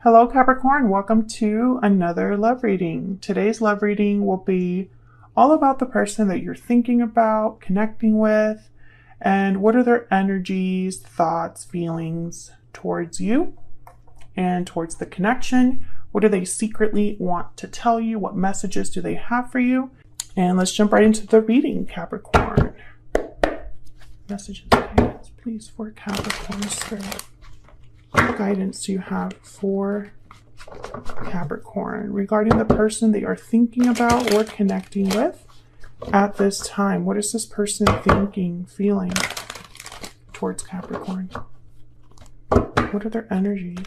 Hello Capricorn, welcome to another love reading. Today's love reading will be all about the person that you're thinking about, connecting with, and what are their energies, thoughts, feelings towards you and towards the connection. What do they secretly want to tell you? What messages do they have for you? And let's jump right into the reading, Capricorn. Messages, guidance, please, for Capricorn Spirit. What guidance do you have for Capricorn regarding the person they are thinking about or connecting with at this time? What is this person thinking, feeling towards Capricorn? What are their energies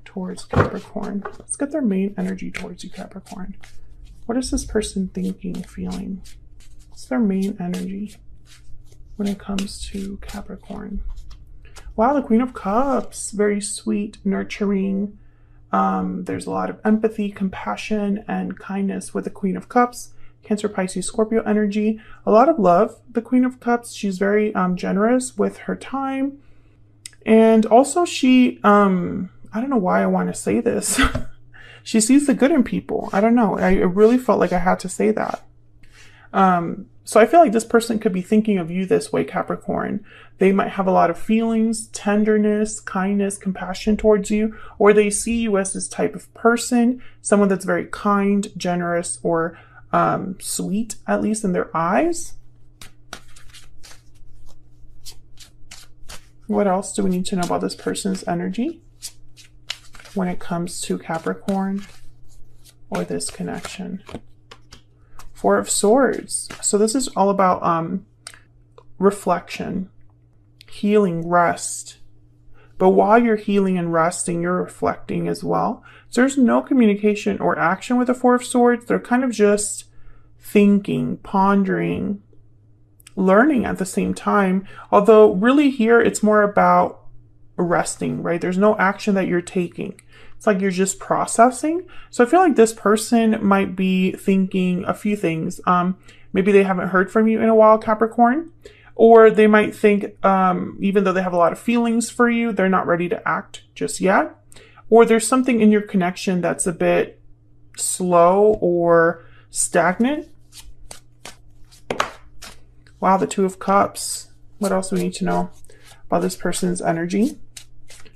towards Capricorn? Let's get their main energy towards you, Capricorn. What is this person thinking, feeling? What's their main energy when it comes to Capricorn? Wow, the Queen of Cups, very sweet, nurturing. There's a lot of empathy, compassion, and kindness with the Queen of Cups. Cancer, Pisces, Scorpio energy. A lot of love. The Queen of Cups, she's very generous with her time. And also she, I don't know why I want to say this. She sees the good in people. I don't know. I really felt like I had to say that. So I feel like this person could be thinking of you this way, Capricorn. They might have a lot of feelings, tenderness, kindness, compassion towards you, or they see you as this type of person, someone that's very kind, generous, or sweet, at least in their eyes. What else do we need to know about this person's energy when it comes to Capricorn or this connection? Four of Swords. So this is all about reflection, healing, rest. But while you're healing and resting, you're reflecting as well. So there's no communication or action with the Four of Swords. They're kind of just thinking, pondering, learning at the same time. Although really here, it's more about resting, right? There's no action that you're taking. It's like you're just processing. So I feel like this person might be thinking a few things. Maybe they haven't heard from you in a while, Capricorn. Or they might think, even though they have a lot of feelings for you, they're not ready to act just yet. Or there's something in your connection that's a bit slow or stagnant. Wow, the Two of Cups. What else do we need to know about this person's energy?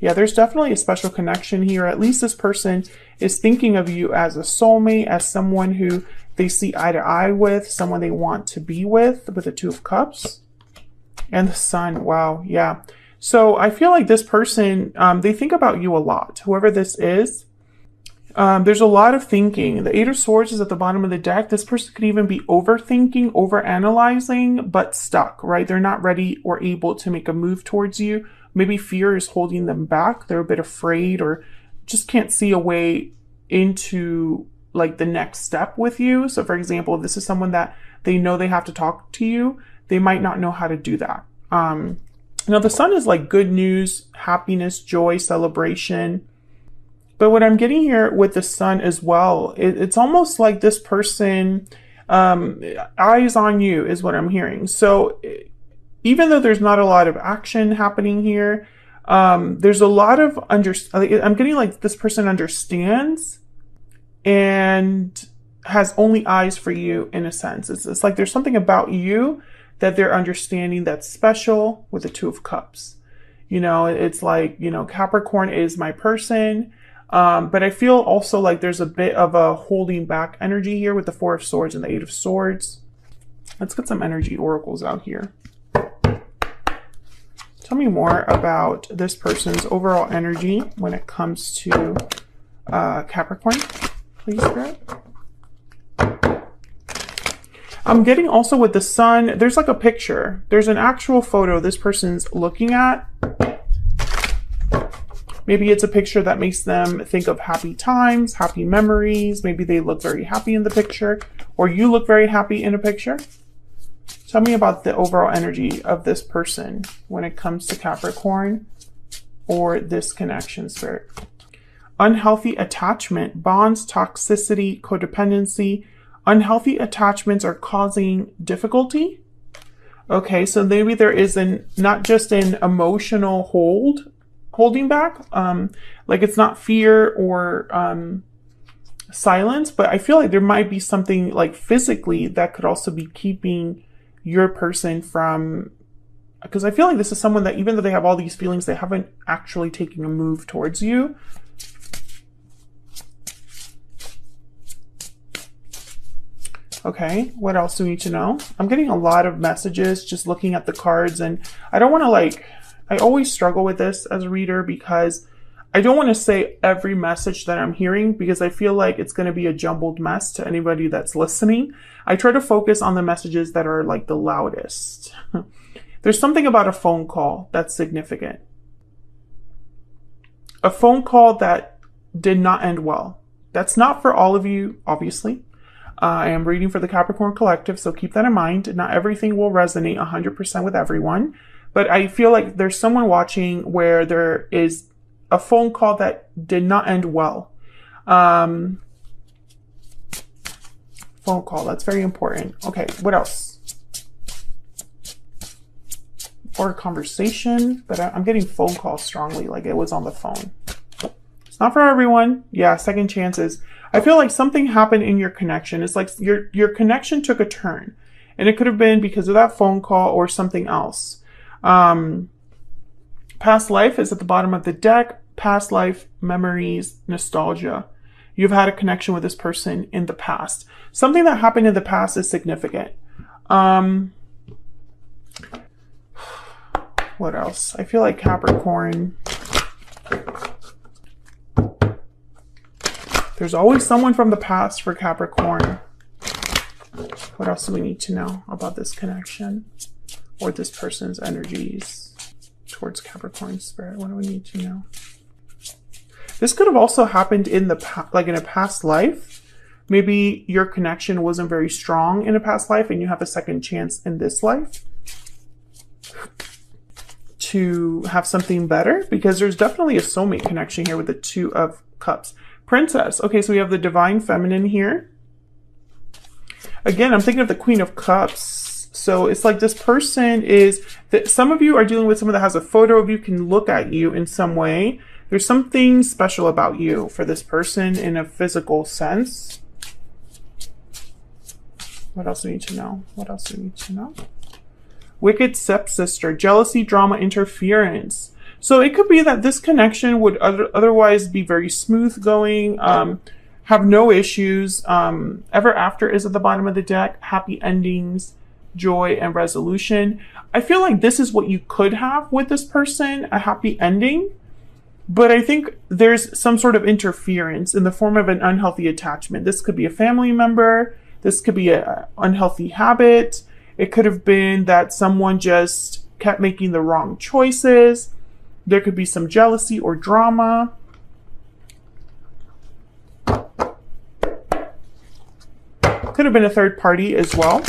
Yeah, there's definitely a special connection here. At least this person is thinking of you as a soulmate, as someone who they see eye to eye with, someone they want to be with the Two of Cups. And the Sun, wow, yeah. So I feel like this person, they think about you a lot, whoever this is. There's a lot of thinking. The Eight of Swords is at the bottom of the deck. This person could even be overthinking, overanalyzing, but stuck, right? They're not ready or able to make a move towards you. Maybe fear is holding them back. They're a bit afraid or just can't see a way into like the next step with you. So for example, if this is someone that they know they have to talk to you, they might not know how to do that. Now the Sun is like good news, happiness, joy, celebration. But what I'm getting here with the Sun as well, it's almost like this person, eyes on you is what I'm hearing. So even though there's not a lot of action happening here, there's a lot of I'm getting like this person understands and has only eyes for you in a sense. It's like there's something about you that they're understanding that's special with the Two of Cups. You know, it's like, you know, Capricorn is my person. But I feel also like there's a bit of a holding back energy here with the Four of Swords and the Eight of Swords. Let's get some energy oracles out here. Tell me more about this person's overall energy when it comes to Capricorn, please, Spirit. I'm getting also with the Sun, there's like a picture. There's an actual photo this person's looking at. Maybe it's a picture that makes them think of happy times, happy memories. Maybe they look very happy in the picture, or you look very happy in a picture. Tell me about the overall energy of this person when it comes to Capricorn or this connection, Spirit. Unhealthy attachment, bonds, toxicity, codependency. Unhealthy attachments are causing difficulty. Okay, so maybe there is not just an emotional hold holding back. Like it's not fear or silence, but I feel like there might be something like physically that could also be keeping your person from, because I feel like this is someone that even though they have all these feelings, they haven't actually taken a move towards you. Okay, what else do we need to know? I'm getting a lot of messages just looking at the cards, and I don't want to like, I always struggle with this as a reader because I don't want to say every message that I'm hearing because I feel like it's going to be a jumbled mess to anybody that's listening. I try to focus on the messages that are like the loudest. There's something about a phone call that's significant. A phone call that did not end well. That's not for all of you, obviously. I am reading for the Capricorn Collective, so keep that in mind. Not everything will resonate 100% with everyone, but I feel like there's someone watching where there is a phone call that did not end well. Phone call, that's very important. Okay, what else? Or a conversation, but I'm getting phone call strongly, like it was on the phone. It's not for everyone. Yeah, second chances. I feel like something happened in your connection. It's like your connection took a turn, and it could have been because of that phone call or something else. Past life is at the bottom of the deck. Past life, memories, nostalgia. You've had a connection with this person in the past. Something that happened in the past is significant. What else? I feel like Capricorn. There's always someone from the past for Capricorn. What else do we need to know about this connection or this person's energies towards Capricorn spirit? What do we need to know? This could have also happened in the like in a past life. Maybe your connection wasn't very strong in a past life and you have a second chance in this life to have something better, because there's definitely a soulmate connection here with the Two of Cups. Princess. Okay, so we have the divine feminine here. Again, I'm thinking of the Queen of Cups. So it's like this person is that some of you are dealing with someone that has a photo of you, can look at you in some way. There's something special about you for this person in a physical sense. What else do we need to know? What else do we need to know? Wicked stepsister, jealousy, drama, interference. So it could be that this connection would otherwise be very smooth going, have no issues. Ever after is at the bottom of the deck. Happy endings, joy, and resolution. I feel like this is what you could have with this person, a happy ending. But I think there's some sort of interference in the form of an unhealthy attachment. This could be a family member. This could be an unhealthy habit. It could have been that someone just kept making the wrong choices. There could be some jealousy or drama. Could have been a third party as well.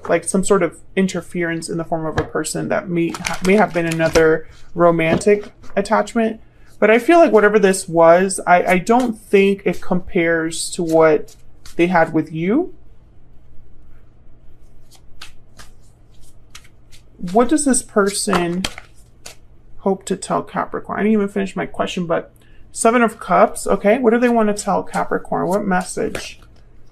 Like some sort of interference in the form of a person that may have been another romantic attachment. But I feel like whatever this was, I don't think it compares to what they had with you. What does this person hope to tell Capricorn? I didn't even finish my question, but Seven of Cups. Okay, what do they want to tell Capricorn? What message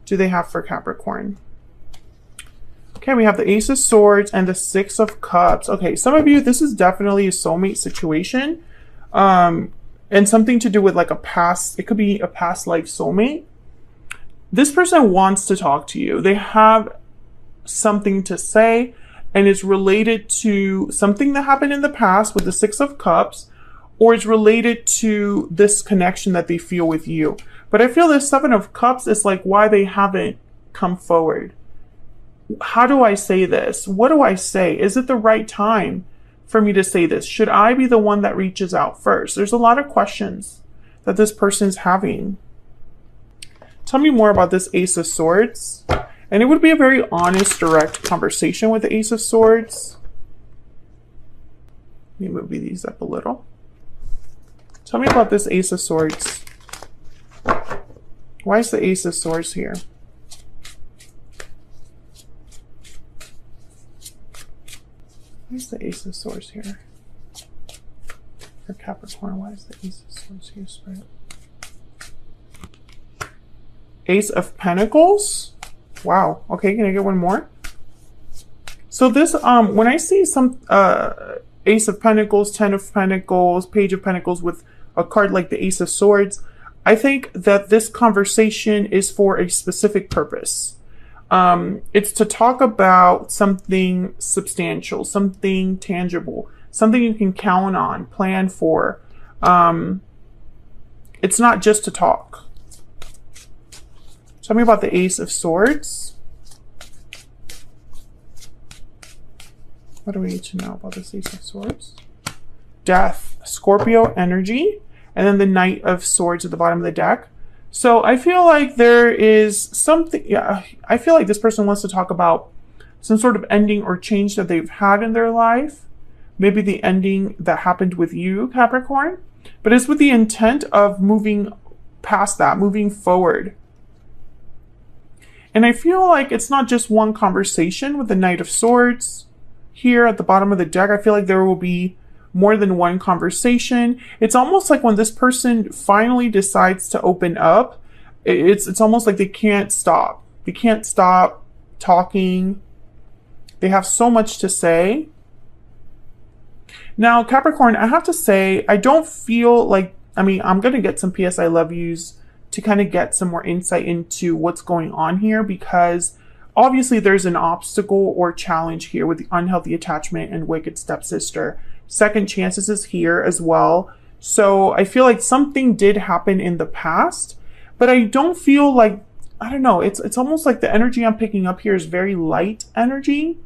do they have for Capricorn? Okay, we have the Ace of Swords and the Six of Cups. Okay, some of you, this is definitely a soulmate situation. And something to do with like a past, it could be a past life soulmate. This person wants to talk to you. They have something to say, and it's related to something that happened in the past with the Six of Cups, or it's related to this connection that they feel with you. But I feel this Seven of Cups is like why they haven't come forward. How do I say this? What do I say? Is it the right time for me to say this? Should I be the one that reaches out first? There's a lot of questions that this person's having. Tell me more about this Ace of Swords. And it would be a very honest, direct conversation with the Ace of Swords. Let me move these up a little. Tell me about this Ace of Swords. Why is the Ace of Swords here? Why is the Ace of Swords here? For Capricorn, why is the Ace of Swords here, Spirit? Ace of Pentacles. Wow. Okay, can I get one more? So this, when I see some Ace of Pentacles, 10 of Pentacles, Page of Pentacles with a card like the Ace of Swords, I think that this conversation is for a specific purpose. It's to talk about something substantial, something tangible, something you can count on, plan for. It's not just to talk. Tell me about the Ace of Swords. What do we need to know about this Ace of Swords? Death, Scorpio energy, and then the Knight of Swords at the bottom of the deck. So I feel like there is something, yeah, I feel like this person wants to talk about some sort of ending or change that they've had in their life. Maybe the ending that happened with you, Capricorn, but it's with the intent of moving past that, moving forward. And I feel like it's not just one conversation with the Knight of Swords here at the bottom of the deck. I feel like there will be more than one conversation. It's almost like when this person finally decides to open up, it's almost like they can't stop. They can't stop talking. They have so much to say. Now, Capricorn, I have to say, I don't feel like, I mean, I'm going to get some PS I love yous to kind of get some more insight into what's going on here, because obviously there's an obstacle or challenge here with the unhealthy attachment and wicked stepsister. Second chances is here as well. So I feel like something did happen in the past, but I don't feel like, I don't know, it's almost like the energy I'm picking up here is very light energy.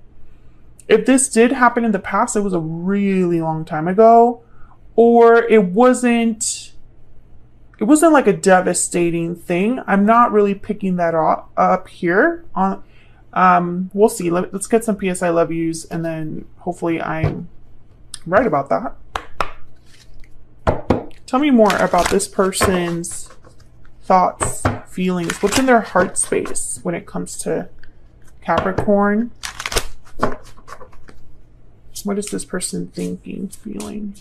If this did happen in the past, it was a really long time ago, or it wasn't like a devastating thing. I'm not really picking that up here. We'll see. Let's get some PS I love yous, and then hopefully I'm right about that. Tell me more about this person's thoughts, feelings. What's in their heart space when it comes to Capricorn? What is this person thinking, feeling?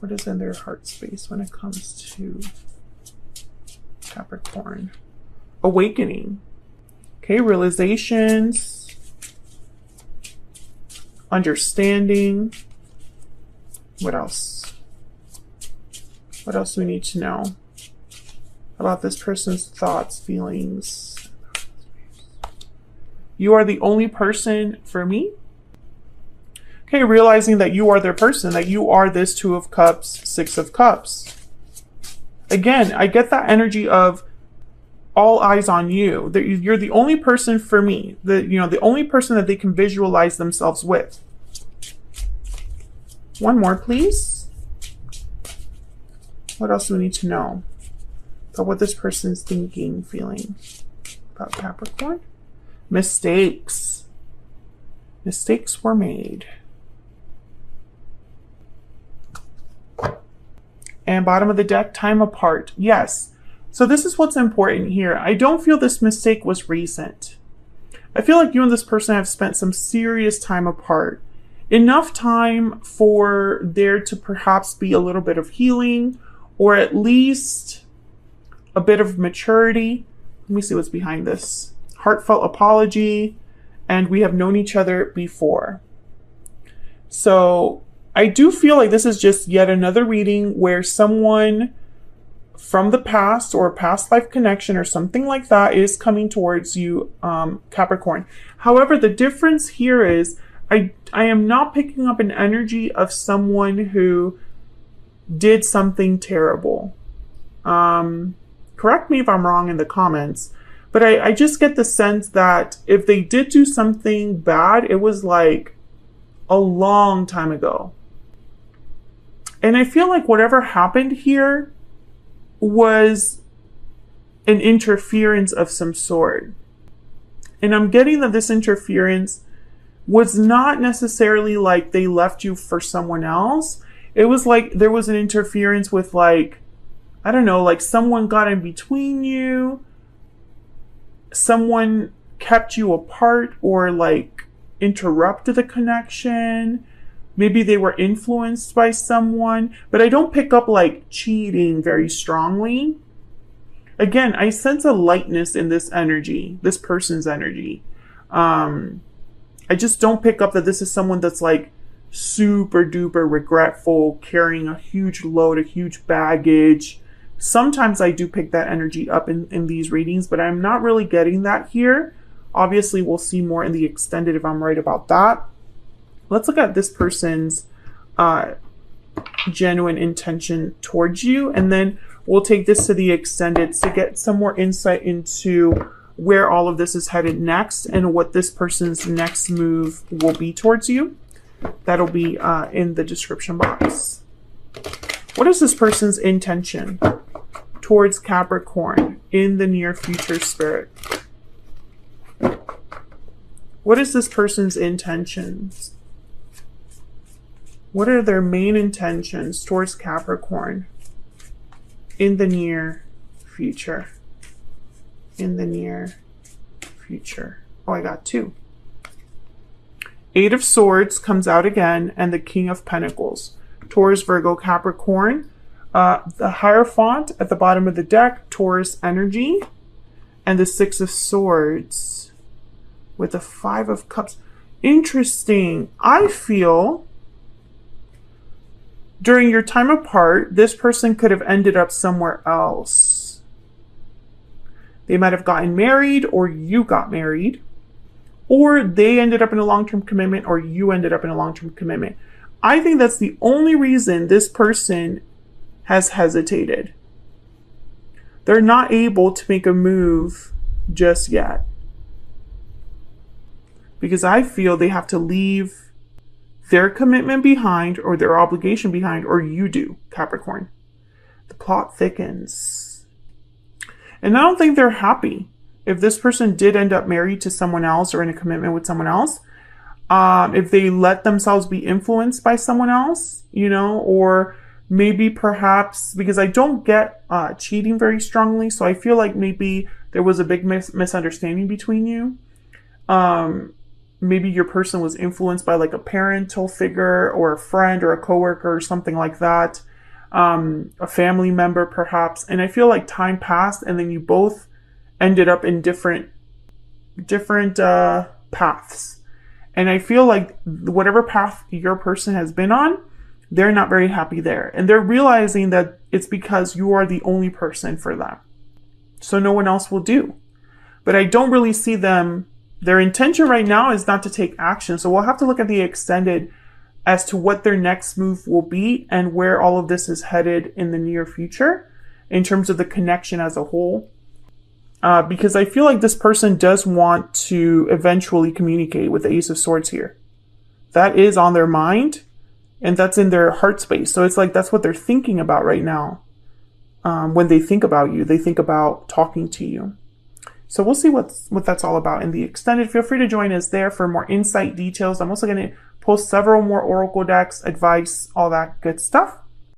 What is in their heart space when it comes to Capricorn? Awakening. Okay, realizations. Understanding. What else? What else do we need to know about this person's thoughts, feelings? You are the only person for me. Okay, realizing that you are their person, that you are this Two of Cups, Six of Cups. Again, I get that energy of all eyes on you. That you're the only person for me. The only person that they can visualize themselves with. One more, please. What else do we need to know about what this person's thinking, feeling about Capricorn? Mistakes. Mistakes were made. And bottom of the deck, time apart. Yes. So this is what's important here. I don't feel this mistake was recent. I feel like you and this person have spent some serious time apart. Enough time for there to perhaps be a little bit of healing, or at least a bit of maturity. Let me see what's behind this. Heartfelt apology, and we have known each other before. So I do feel like this is just yet another reading where someone from the past or a past life connection or something like that is coming towards you, Capricorn. However, the difference here is I am not picking up an energy of someone who did something terrible. Correct me if I'm wrong in the comments, but I just get the sense that if they did do something bad, it was like a long time ago. And I feel like whatever happened here was an interference of some sort. And I'm getting that this interference was not necessarily like they left you for someone else. It was like there was an interference with, like, I don't know, like someone got in between you. Someone kept you apart or like interrupted the connection. Maybe they were influenced by someone, but I don't pick up like cheating very strongly. Again, I sense a lightness in this energy, this person's energy. I just don't pick up that this is someone that's like super duper regretful, carrying a huge load, a huge baggage. Sometimes I do pick that energy up in these readings, but I'm not really getting that here. Obviously, we'll see more in the extended if I'm right about that. Let's look at this person's genuine intention towards you, and then we'll take this to the extended to get some more insight into where all of this is headed next and what this person's next move will be towards you. That'll be in the description box. What is this person's intention towards Capricorn in the near future, Spirit? What is this person's intentions? What are their main intentions towards Capricorn in the near future? In the near future. Oh, I got 2. 8 of Swords comes out again, and the King of Pentacles. Taurus, Virgo, Capricorn. The Hierophant at the bottom of the deck, Taurus energy. And the 6 of Swords with the 5 of Cups. Interesting. I feel during your time apart, this person could have ended up somewhere else. They might have gotten married, or you got married, or they ended up in a long-term commitment, or you ended up in a long-term commitment. I think that's the only reason this person has hesitated. They're not able to make a move just yet, because I feel they have to leave their commitment behind, or their obligation behind, or you do, Capricorn. The plot thickens. And I don't think they're happy. If this person did end up married to someone else or in a commitment with someone else, if they let themselves be influenced by someone else, you know, or maybe perhaps, because I don't get cheating very strongly, so I feel like maybe there was a big misunderstanding between you. Maybe your person was influenced by like a parental figure or a friend or a coworker or something like that. A family member perhaps. And I feel like time passed and then you both ended up in different paths. And I feel like whatever path your person has been on, they're not very happy there. And they're realizing that it's because you are the only person for them. So no one else will do. But I don't really see them. Their intention right now is not to take action. So we'll have to look at the extended as to what their next move will be and where all of this is headed in the near future in terms of the connection as a whole. Because I feel like this person does want to eventually communicate with the Ace of Swords here. That is on their mind and that's in their heart space. So it's like that's what they're thinking about right now. When they think about you, they think about talking to you. So we'll see what that's all about in the extended. Feel free to join us there for more insight details. I'm also going to post several more oracle decks, advice, all that good stuff.